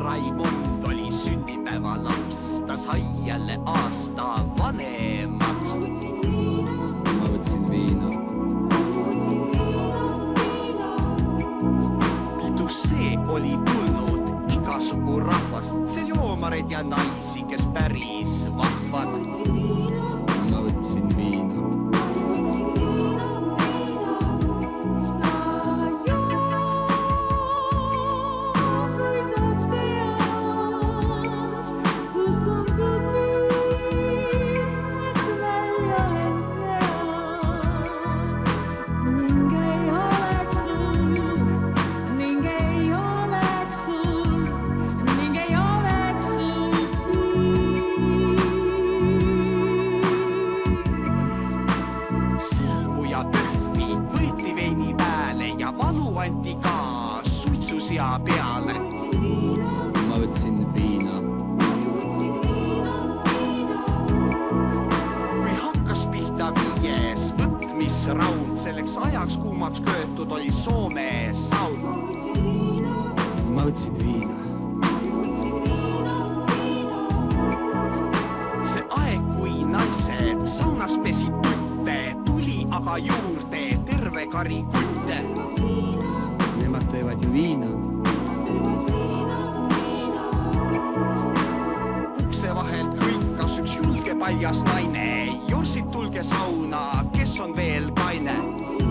Raimond oli sünnipäeva laps, ta sai jälle aasta vanemaks. Ma võtsin viina. Pidusse oli tulnud igasugu rahvast, seal joomareid ja naisi, kes päris vahvad. Ma võtsin viina. Anti ka suitsusia peale. Ma võtsin viina. Kui hakkas pihta 5. võtmisraund, selleks ajaks kuumaks köötud oli Soome saun. Ma võtsin viina. See aeg, kui naised saunas pesid tütte, tuli aga juurde terve kari kutte. Nemad teevad ju viina. Ukse vahelt hõikas üks julge paljas naine. Jorsid, tulge sauna, kes on veel kaine.